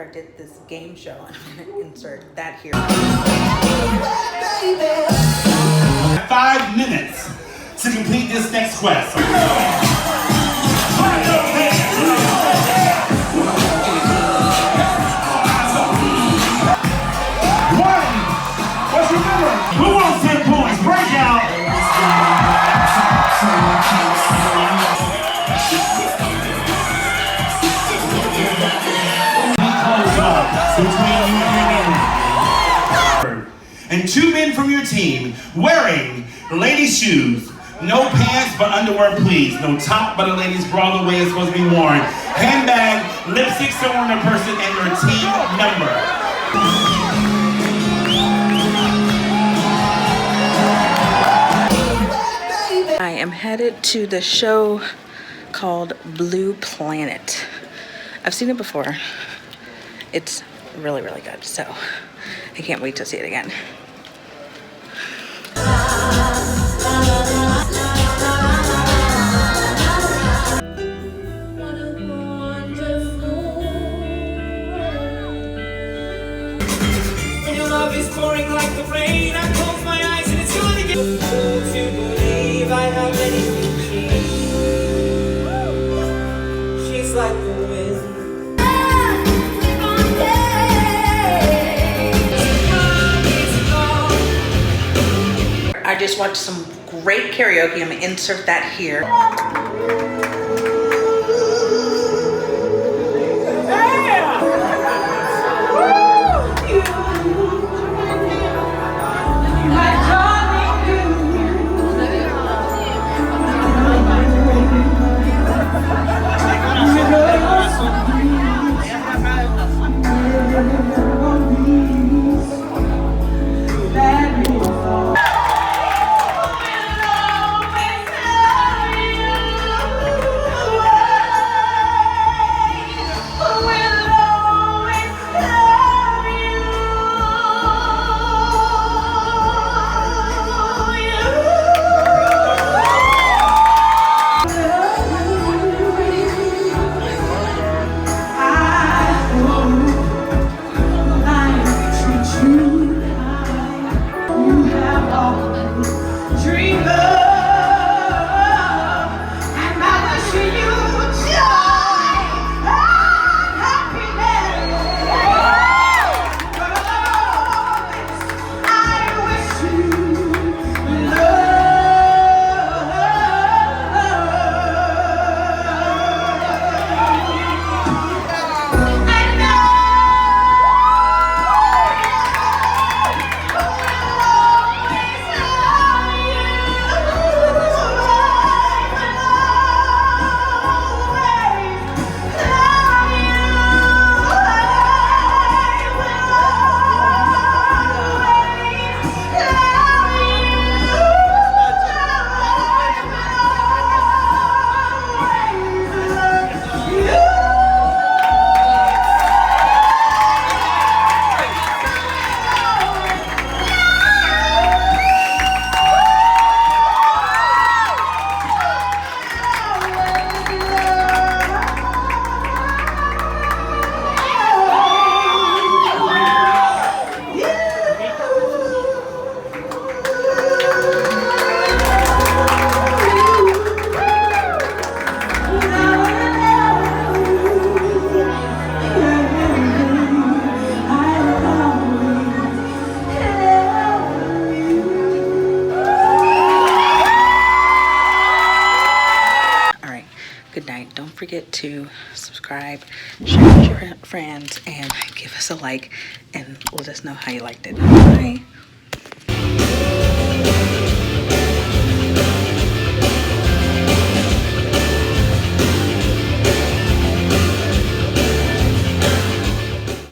I did this game show and I'm gonna insert that here. 5 minutes to complete this next quest. What's your number? Who wants 10 points? Break out. Between you and 2 men from your team wearing ladies' shoes. No pants but underwear, please. No top but a lady's bra the way it's supposed to be worn. Handbag, lipstick somewhere on their person, and your team number. I am headed to the show called Blue Planet. I've seen it before. It's really, really good, so I can't wait to see it again. When your love is pouring like the rain, I close my eyes and it's gonna get to believe I have anything she's like the wind. I just watched some great karaoke. I'm gonna insert that here. Good night. Don't forget to subscribe, share with your friends, and give us a like, and let us know how you liked it. Bye.